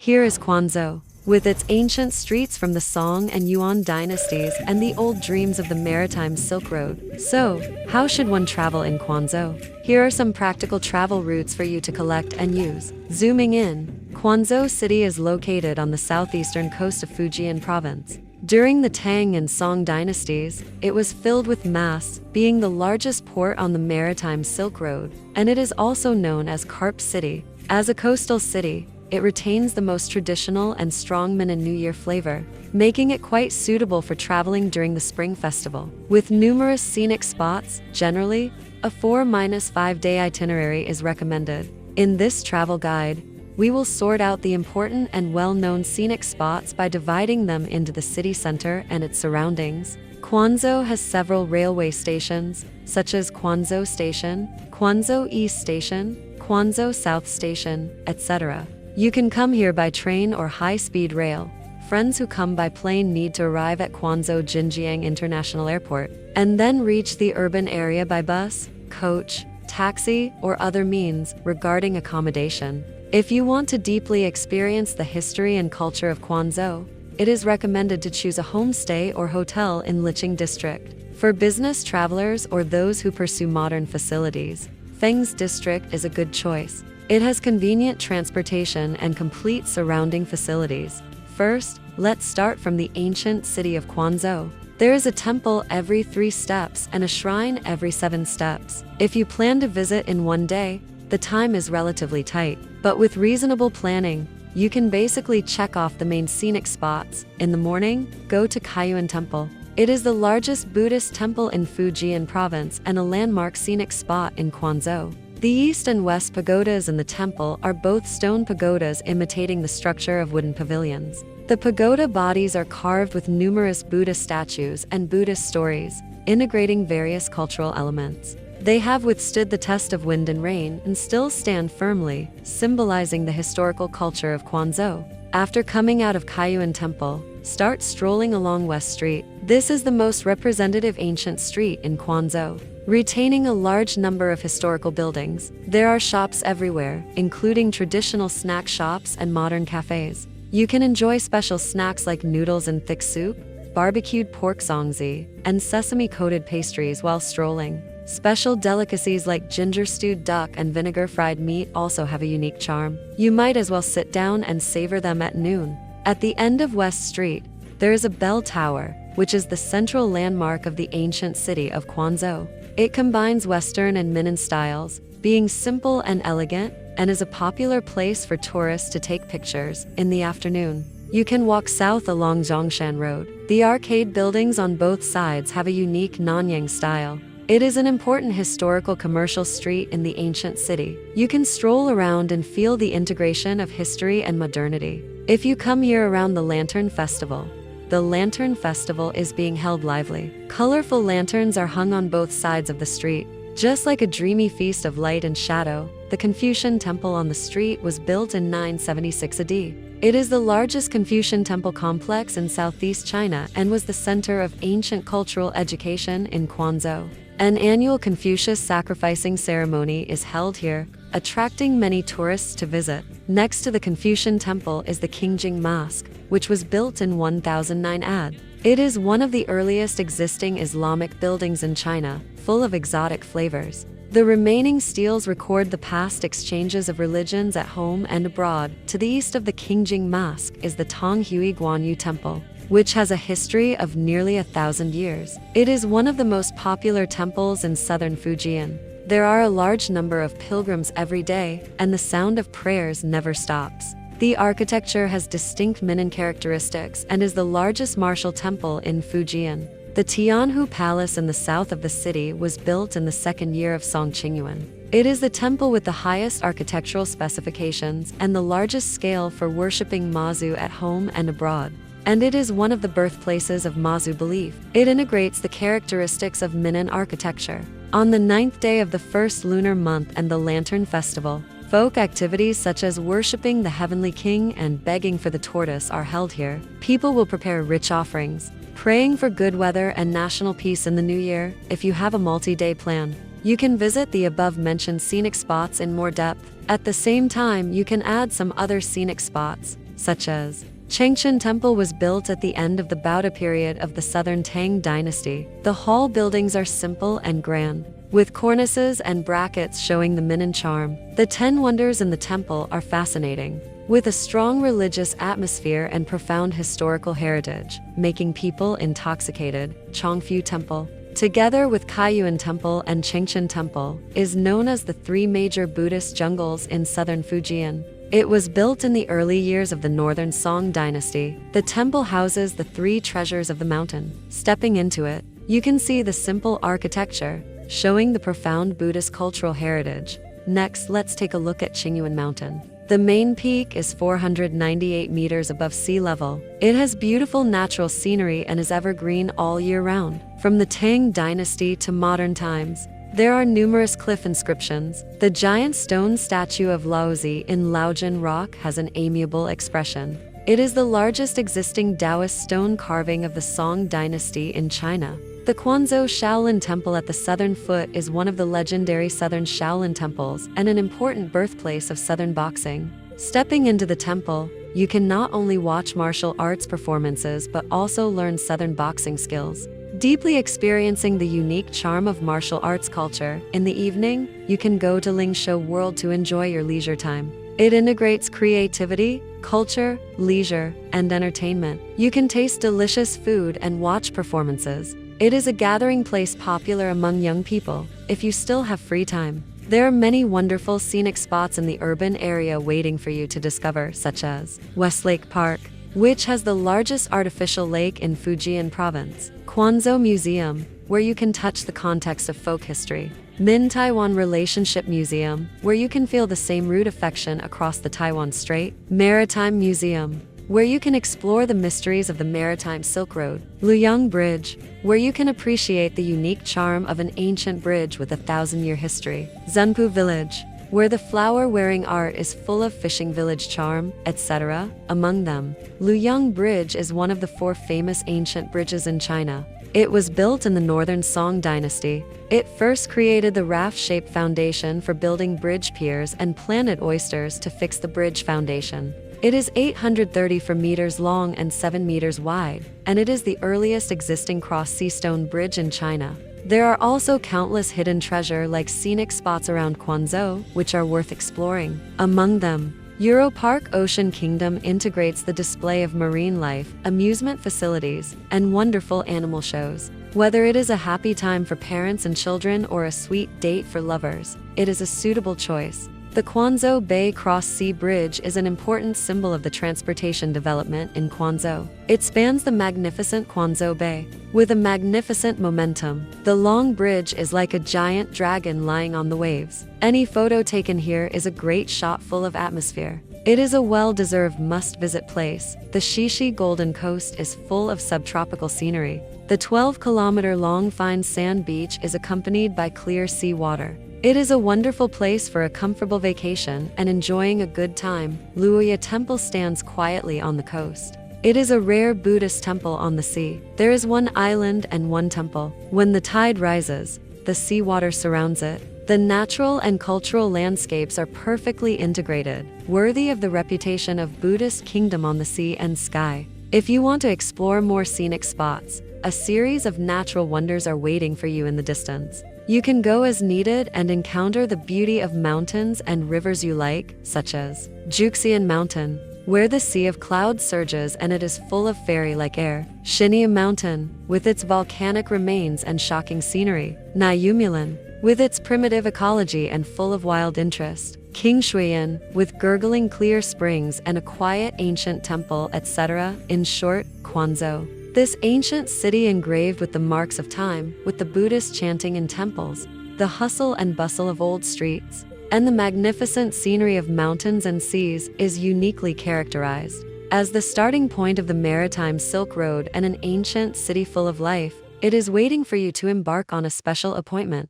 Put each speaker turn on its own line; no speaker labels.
Here is Quanzhou, with its ancient streets from the Song and Yuan dynasties and the old dreams of the maritime Silk Road. So, how should one travel in Quanzhou? Here are some practical travel routes for you to collect and use. Zooming in, Quanzhou City is located on the southeastern coast of Fujian Province. During the Tang and Song dynasties, it was filled with masts, being the largest port on the maritime Silk Road, and it is also known as Carp City. As a coastal city, it retains the most traditional and strong Minnan New Year flavor, making it quite suitable for traveling during the Spring Festival. With numerous scenic spots, generally, a 4-5 day itinerary is recommended. In this travel guide, we will sort out the important and well-known scenic spots by dividing them into the city center and its surroundings. Quanzhou has several railway stations, such as Quanzhou Station, Quanzhou East Station, Quanzhou South Station, etc. You can come here by train or high-speed rail. Friends who come by plane need to arrive at Quanzhou Jinjiang International Airport, and then reach the urban area by bus, coach, taxi, or other means. Regarding accommodation, if you want to deeply experience the history and culture of Quanzhou, it is recommended to choose a homestay or hotel in Liqing District. For business travelers or those who pursue modern facilities, Feng's District is a good choice. It has convenient transportation and complete surrounding facilities. First, let's start from the ancient city of Quanzhou. There is a temple every 3 steps and a shrine every 7 steps. If you plan to visit in one day, the time is relatively tight. But with reasonable planning, you can basically check off the main scenic spots. In the morning, go to Kaiyuan Temple. It is the largest Buddhist temple in Fujian Province and a landmark scenic spot in Quanzhou. The east and west pagodas in the temple are both stone pagodas imitating the structure of wooden pavilions. The pagoda bodies are carved with numerous Buddhist statues and Buddhist stories, integrating various cultural elements. They have withstood the test of wind and rain and still stand firmly, symbolizing the historical culture of Quanzhou. After coming out of Kaiyuan Temple, start strolling along West Street. This is the most representative ancient street in Quanzhou, retaining a large number of historical buildings. There are shops everywhere, including traditional snack shops and modern cafes. You can enjoy special snacks like noodles and thick soup, barbecued pork zongzi, and sesame-coated pastries while strolling. Special delicacies like ginger stewed duck and vinegar fried meat also have a unique charm. You might as well sit down and savor them at noon. At the end of West Street, there is a bell tower, which is the central landmark of the ancient city of Quanzhou. It combines Western and Minnan styles, being simple and elegant, and is a popular place for tourists to take pictures. In the afternoon, you can walk south along Zhongshan Road. The arcade buildings on both sides have a unique Nanyang style. It is an important historical commercial street in the ancient city. You can stroll around and feel the integration of history and modernity. If you come here around the Lantern Festival, the Lantern Festival is being held lively. Colorful lanterns are hung on both sides of the street. Just like a dreamy feast of light and shadow, the Confucian Temple on the street was built in 976 AD. It is the largest Confucian temple complex in southeast China and was the center of ancient cultural education in Quanzhou. An annual Confucius sacrificing ceremony is held here, attracting many tourists to visit. Next to the Confucian Temple is the Qingjing Mosque, which was built in 1009 AD. It is one of the earliest existing Islamic buildings in China, full of exotic flavors. The remaining steles record the past exchanges of religions at home and abroad. To the east of the Qingjing Mosque is the Tonghui Guanyu Temple, which has a history of nearly 1,000 years. It is one of the most popular temples in southern Fujian. There are a large number of pilgrims every day, and the sound of prayers never stops. The architecture has distinct Minnan characteristics and is the largest martial temple in Fujian. The Tianhu Palace in the south of the city was built in the 2nd year of Song Qingyuan. It is the temple with the highest architectural specifications and the largest scale for worshipping Mazu at home and abroad. And it is one of the birthplaces of Mazu belief. It integrates the characteristics of Minnan architecture. On the 9th day of the first lunar month and the Lantern Festival, folk activities such as worshipping the Heavenly King and begging for the tortoise are held here. People will prepare rich offerings, praying for good weather and national peace in the new year. If you have a multi-day plan, you can visit the above-mentioned scenic spots in more depth. At the same time, you can add some other scenic spots, such as Changshan Temple was built at the end of the Baoda period of the southern Tang dynasty. The hall buildings are simple and grand, with cornices and brackets showing the Minnan charm. The 10 wonders in the temple are fascinating, with a strong religious atmosphere and profound historical heritage, making people intoxicated. Chongfu Temple, together with Kaiyuan Temple and Changshan Temple, is known as the 3 major Buddhist jungles in southern Fujian. It was built in the early years of the northern Song dynasty. The temple houses the 3 treasures of the mountain. Stepping into it, you can see the simple architecture, showing the profound Buddhist cultural heritage. Next, let's take a look at Qingyuan Mountain. The main peak is 498 meters above sea level. It has beautiful natural scenery and is evergreen all year round. From the Tang dynasty to modern times, there are numerous cliff inscriptions. The giant stone statue of Laozi in Laojin Rock has an amiable expression. It is the largest existing Taoist stone carving of the Song dynasty in China. The Quanzhou Shaolin Temple at the southern foot is one of the legendary southern Shaolin temples and an important birthplace of southern boxing. Stepping into the temple, you can not only watch martial arts performances but also learn southern boxing skills, deeply experiencing the unique charm of martial arts culture. In the evening, you can go to Lingsho World to enjoy your leisure time. It integrates creativity, culture, leisure, and entertainment. You can taste delicious food and watch performances. It is a gathering place popular among young people, if you still have free time. There are many wonderful scenic spots in the urban area waiting for you to discover, such as Westlake Park, which has the largest artificial lake in Fujian province; Quanzhou Museum, where you can touch the context of folk history; Min Taiwan Relationship Museum, where you can feel the same root affection across the Taiwan Strait; Maritime Museum, where you can explore the mysteries of the Maritime Silk Road; Luoyang Bridge, where you can appreciate the unique charm of an ancient bridge with a 1,000-year history; Zunpu Village, where the flower-wearing art is full of fishing village charm, etc. Among them, Luoyang Bridge is one of the 4 famous ancient bridges in China. It was built in the northern Song dynasty. It first created the raft-shaped foundation for building bridge piers and planted oysters to fix the bridge foundation. It is 834 meters long and 7 meters wide, and it is the earliest existing cross-sea stone bridge in China. There are also countless hidden treasure like scenic spots around Quanzhou, which are worth exploring. Among them, Europark Ocean Kingdom integrates the display of marine life, amusement facilities, and wonderful animal shows. Whether it is a happy time for parents and children or a sweet date for lovers, it is a suitable choice. The Quanzhou Bay Cross-Sea Bridge is an important symbol of the transportation development in Quanzhou. It spans the magnificent Quanzhou Bay. With a magnificent momentum, the long bridge is like a giant dragon lying on the waves. Any photo taken here is a great shot full of atmosphere. It is a well-deserved must-visit place. The Shishi Golden Coast is full of subtropical scenery. The 12-kilometer-long fine sand beach is accompanied by clear sea water. It is a wonderful place for a comfortable vacation and enjoying a good time. Luoya Temple stands quietly on the coast. It is a rare Buddhist temple on the sea. There is one island and one temple. When the tide rises, the seawater surrounds it. The natural and cultural landscapes are perfectly integrated, worthy of the reputation of Buddhist kingdom on the sea and sky. If you want to explore more scenic spots, a series of natural wonders are waiting for you in the distance. You can go as needed and encounter the beauty of mountains and rivers you like, such as Juxian Mountain, where the sea of clouds surges and it is full of fairy-like air; Shinya Mountain, with its volcanic remains and shocking scenery; Nayumulan, with its primitive ecology and full of wild interest; Qingshuiyan, with gurgling clear springs and a quiet ancient temple, etc. In short, Quanzhou, this ancient city engraved with the marks of time, with the Buddhist chanting in temples, the hustle and bustle of old streets, and the magnificent scenery of mountains and seas, is uniquely characterized. As the starting point of the Maritime Silk Road and an ancient city full of life, it is waiting for you to embark on a special appointment.